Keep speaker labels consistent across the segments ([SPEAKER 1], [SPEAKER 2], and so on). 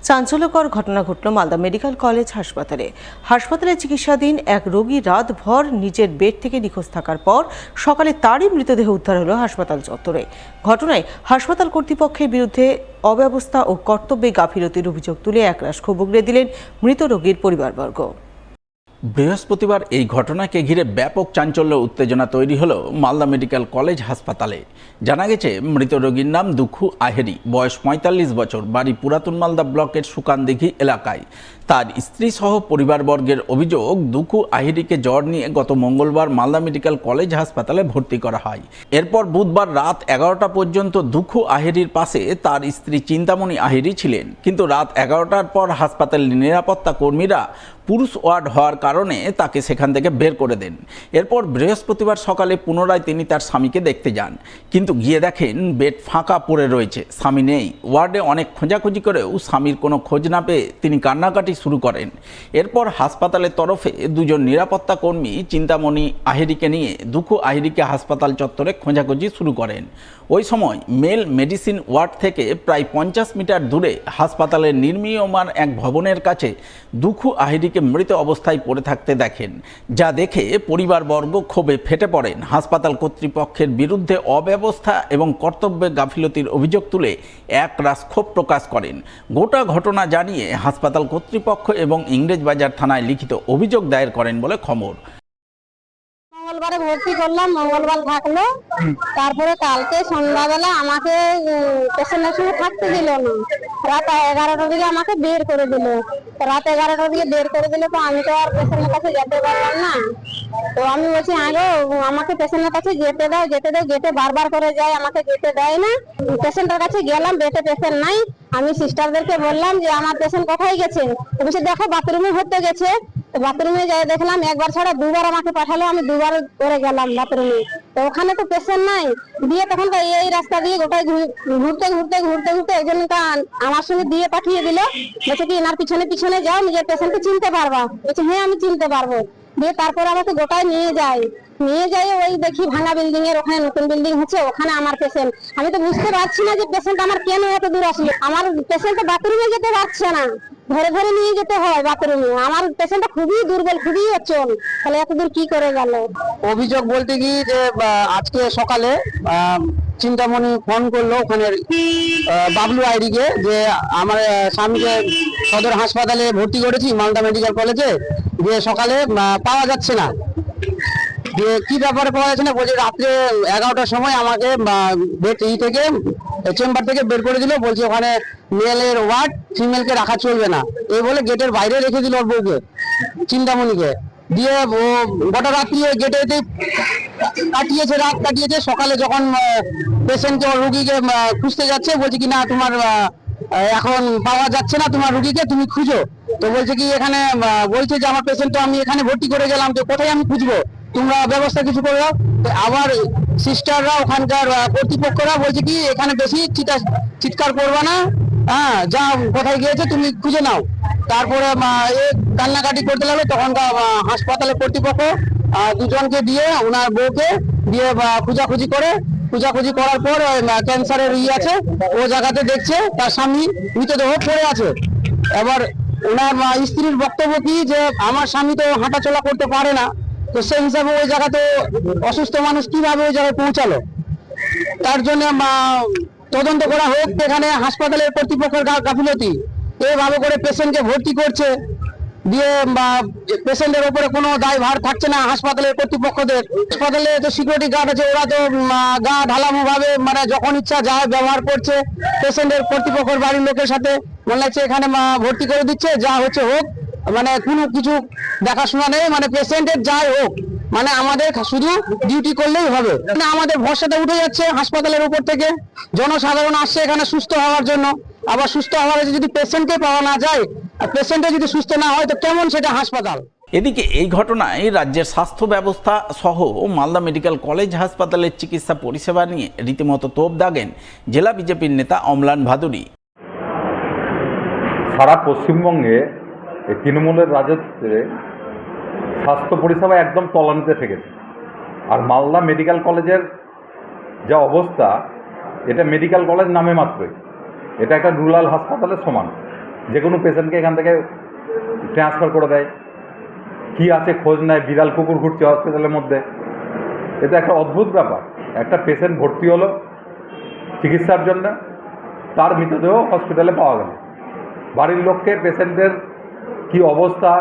[SPEAKER 1] চাঞ্চল্যকর ঘটনা ঘটল মালদা মেডিকেল কলেজ হাসপাতালে চিকিৎসাধীন এক রোগী রাতভর নিজের বেড থেকে নিখোঁজ থাকার পর সকালে তারই মৃতদেহ উদ্ধার হলো হাসপাতাল চত্বরে। ঘটনায় হাসপাতাল কর্তৃপক্ষের বিরুদ্ধে অব্যবস্থা ও কর্তব্যে গাফিলতির অভিযোগ তুলে একরাশ ক্ষোভ উগরে দিলেন মৃত রোগীর পরিবারবর্গ।
[SPEAKER 2] বৃহস্পতিবার এই ঘটনাকে ঘিরে ব্যাপক চাঞ্চল্য উত্তেজনা তৈরি হলো মালদা মেডিকেল কলেজ হাসপাতালে। জানা গেছে, মৃত রোগীর নাম দুখু আহেরি, বয়স ৪৫ বছর, বাড়ি পুরাতন মালদা ব্লকের সুকানদিঘি এলাকায়। তার স্ত্রী সহ পরিবারবর্গের অভিযোগ, দুখু আহেরিকে জ্বর নিয়ে গত মঙ্গলবার মালদা মেডিকেল কলেজ হাসপাতালে ভর্তি করা হয়। এরপর বুধবার রাত ১১টা পর্যন্ত দুখু আহেরির পাশে তার স্ত্রী চিন্তামণি আহেরি ছিলেন, কিন্তু রাত ১১টার পর হাসপাতালের নিরাপত্তা কর্মীরা পুরুষ ওয়ার্ড হওয়ার কারণে তাকে সেখান থেকে বের করে দেন। এরপর বৃহস্পতিবার সকালে পুনরায় তিনি তার স্বামীকে দেখতে যান, কিন্তু গিয়ে দেখেন বেড ফাঁকা পড়ে রয়েছে, স্বামী নেই। ওয়ার্ডে অনেক খোঁজাখুঁজি করেও স্বামীর কোনো খোঁজ না পেয়ে তিনি কান্নাকাটি শুরু করেন। এরপর হাসপাতালের তরফে দুজন নিরাপত্তা কর্মী চিন্তামণি আহেরিকে নিয়ে দুখু আহেরিকে হাসপাতাল চত্বরে খোঁজাখুঁজি শুরু করেন। ওই সময় মেল মেডিসিন ওয়ার্ড থেকে প্রায় ৫০ মিটার দূরে হাসপাতালের নির্মীয়মান এক ভবনের কাছে দুখু আহেরিকে মৃত অবস্থায় পড়ে থাকতে দেখেন, যা দেখে পরিবারবর্গ ক্ষোভে ফেটে পড়েন। হাসপাতাল কর্তৃপক্ষের বিরুদ্ধে অব্যবস্থা এবং কর্তব্যে গাফিলতির অভিযোগ তুলে একরাশ ক্ষোভ প্রকাশ করেন। গোটা ঘটনা জানিয়ে হাসপাতাল কর্তৃপক্ষ এবং ইংরেজবাজার থানায় লিখিত অভিযোগ দায়ের করেন বলে খবর।
[SPEAKER 3] মঙ্গলবারে ভর্তি করলাম, মঙ্গলবার থাকলো। তারপরে কালকে সন্ধ্যাবেলা আমাকে পেশেন্টের সঙ্গে থাকতে দিল না। রাত 11টার দিকে আমাকে বের করে দিল। রাত 11টার দিকে বের করে দিলে তো আমি তো আর পেশেন্টের কাছে যেতে পারলাম না। তো আমি বলছি, আগে আমাকে পেশেন্টের কাছে যেতে দাও। গেটে বারবার করে যায়, আমাকে যেতে দেয় না। পেশেন্টের কাছে গেলাম, বেডে পেশেন্ট নাই। আমি সিস্টারদেরকে বললাম যে আমার পেশেন্ট কোথায় গেছে। বলছে দেখো বাথরুমে হতে গেছে। বাথরুমে যাই দেখলাম, একবার ছাড়া দুবার আমাকে পাঠালো, আমি দুবার করে গেলাম বাথরুমে। তো ওখানে তো পেশেন্ট নাই। দিয়ে তখন তো এই রাস্তা দিয়ে গোটায় ঘুরতে একজনটা আমার সঙ্গে দিয়ে পাঠিয়ে দিল। বলছে কি এনার পিছনে পিছনে যাও, নিজের পেশেন্টকে চিনতে পারবা। বলছে হ্যাঁ আমি চিনতে পারবো। দিয়ে তারপরে আমাকে গোটায় নিয়ে যাই ওই দেখি ভাঙা বিল্ডিং এর ওখানে নতুন বিল্ডিং হচ্ছে, ওখানে আমার পেশেন্ট। আমি তো বুঝতে পারছি না যে পেশেন্ট আমার কেন এত দূর আসলো। আমার পেশেন্ট তো বাথরুমে যেতে পারছে না, ধরে নিয়ে যেতে হয় বাথরুমে। আমার পেশেন্টটা খুবই দুর্বল, খুবই অচল, তাহলে এত দূর কি করে গেল।
[SPEAKER 4] অভিযোগ বলতে কি যে আজকে সকালে চিন্তামণি ফোন করলো ওখানে বাবলু আইডিকে, যে আমার স্বামীকে সদর হাসপাতালে ভর্তি করেছি মালদা মেডিকেল কলেজে, যে সকালে পাওয়া যাচ্ছে না। যে কি ব্যাপারে পাওয়া যাচ্ছে না, বলছে রাত্রে 11টার সময় আমাকে থেকে চেম্বার থেকে বের করে দিল। বলছে ওখানে মেলের ওয়ার্ড, ফিমেলকে রাখা চলবে না। এই বলে গেটের বাইরে রেখে দিল ওর বউকে, চিন্তামণিকে। দিয়ে ও গোটা রাত্রি ওই গেটে রাত কাটিয়েছে। সকালে যখন পেশেন্টকে, রুগীকে খুঁজতে যাচ্ছে, বলছে কি না তোমার এখন পাওয়া যাচ্ছে না, তোমার রুগীকে তুমি খুঁজো। তো বলছে কি এখানে, বলছে যে আমার পেশেন্ট তো আমি এখানে ভর্তি করে গেলাম, তো কোথায় আমি খুঁজবো, তোমরা ব্যবস্থা কিছু করে দাও। আবার সিস্টাররা, ওখানকার কর্তৃপক্ষরা বলছে কি এখানে বেশি চিৎকার করবে না, হ্যাঁ যা কোথায় গিয়েছে তুমি খুঁজে নাও। তারপরে কান্নাকাটি করতে লাগলো। তখন হাসপাতালের কর্তৃপক্ষ দুজনকে দিয়ে, ওনার বউকে দিয়ে খোঁজাখুঁজি করার পর ক্যান্সারের আছে ও জায়গাতে দেখছে তার স্বামী মৃতদেহ পড়ে আছে। এবার ওনার স্ত্রীর বক্তব্য কি, যে আমার স্বামী তো হাঁটাচলা করতে পারে না, তো সেই হিসাবে ওই জায়গাতে অসুস্থ মানুষ কিভাবে ওই জায়গায় পৌঁছালো। তার জন্য তদন্ত করা হোক। এখানে হাসপাতালের কর্তৃপক্ষের গাফিলতি, এইভাবে করে পেশেন্টকে ভর্তি করছে, দিয়ে পেশেন্টের উপরে কোনো দায়ভার থাকছে না হাসপাতালের কর্তৃপক্ষদের। হাসপাতালে তো সিকিউরিটি গার্ড আছে, ওরা তো গা ঢালামো ভাবে যখন ইচ্ছা যায় ব্যবহার করছে পেশেন্টের কর্তৃপক্ষের বাড়ির লোকের সাথে। মনে লাগছে এখানে ভর্তি করে দিচ্ছে, যা হচ্ছে হোক, কোনো কিছু দেখাশোনা নেই, পেশেন্টের যাই হোক, আমাদের শুধু ডিউটি করলেই হবে। আমাদের ভরসাটা উঠে যাচ্ছে হাসপাতালের উপর থেকে। জনসাধারণ আসছে এখানে সুস্থ হওয়ার জন্য, আবার সুস্থ হওয়ার যদি পেশেন্টকে পাওয়া না যায়, আর পেশেন্টে যদি সুস্থ না হয়, তো কেমন সেটা হাসপাতাল।
[SPEAKER 2] এদিকে এই ঘটনায় রাজ্যের স্বাস্থ্য ব্যবস্থা সহ মালদা মেডিকেল কলেজ হাসপাতালের চিকিৎসা পরিষেবা নিয়ে রীতিমতো তোপ দাগেন জেলা বিজেপির নেতা অম্লান ভাদুড়ী।
[SPEAKER 5] সারা পশ্চিমবঙ্গে এই তৃণমূলের রাজত্বে স্বাস্থ্য পরিষেবা একদম তলানিতে ঠেকেছে। আর মালদা মেডিকেল কলেজের যা অবস্থা, এটা মেডিকেল কলেজ নামে মাত্রই, এটা একটা রুরাল হাসপাতালের সমান। যে কোনো পেশেন্টকে এখান থেকে ট্রান্সফার করে দেয়, কি আছে খোঁজ নেয়, বিড়াল কুকুর ঘুরছে হসপিটালের মধ্যে। এটা একটা অদ্ভুত ব্যাপার। একটা পেশেন্ট ভর্তি হলো চিকিৎসার জন্য, তার মৃতদেহ হসপিটালে পাওয়া গেল। বাড়ির লোককে পেশেন্টের কি অবস্থা,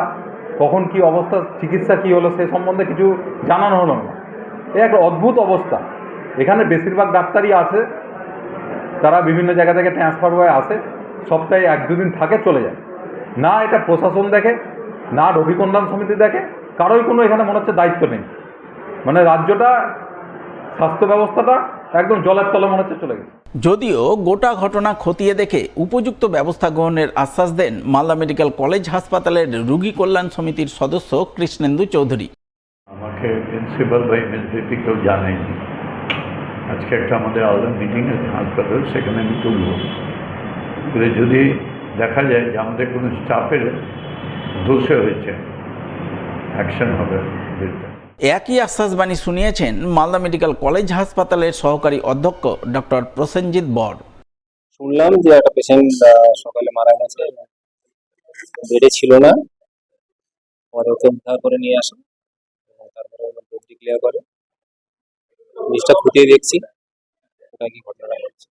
[SPEAKER 5] কখন কি অবস্থা, চিকিৎসা কি হলো সে সম্বন্ধে কিছু জানানো হলো না। এ একটা অদ্ভুত অবস্থা। এখানে বেশিরভাগ ডাক্তারই আসে, তারা বিভিন্ন জায়গা থেকে ট্রান্সফার হয়ে আসে, সপ্তাহে 1-2 দিন থাকে চলে যায়। না এটা প্রশাসন দেখে, না রোগী কল্যাণ সমিতি দেখে, কারোই কোনো এখানে মনে হচ্ছে দায়িত্ব নেই। মানে রাজ্যটা, স্বাস্থ্য ব্যবস্থাটা একদম জলের তলে মনে হচ্ছে চলে গেছে।
[SPEAKER 2] যদিও গোটা ঘটনা খতিয়ে দেখে উপযুক্ত ব্যবস্থা গ্রহণের আশ্বাস দেন মালদা মেডিকেল কলেজ হাসপাতালের রোগী কল্যাণ সমিতির সদস্য কৃষ্ণেন্দু চৌধুরী।
[SPEAKER 6] আমাকে প্রিন্সিপাল বা এমএসভিপি কেউ জানায়নি। আজকে একটা আমাদের আলাদা মিটিং আছে হাসপাতাল, সেখানে আমি তুলব। যদি দেখা যায় যে আমাদের কোনো স্টাফের দোষে হয়েছে, অ্যাকশন হবে বিরুদ্ধে।
[SPEAKER 2] একই আশ্বাসবাণী শুনিয়েছেন মালদা মেডিকেল কলেজ হাসপাতালের সহকারী অধ্যক্ষ ডক্টর প্রসেনজিৎ বর।
[SPEAKER 7] শুনলাম যে একটা পেশেন্ট সকালে মারা গেছে, বেডে ছিল না, পরে ওকে উদ্ধার করে নিয়ে আসে এবং তারপরে ডিক্লেয়ার করে। জিনিসটা খতিয়ে দেখছি ওটা কি ঘটনা ঘটছে।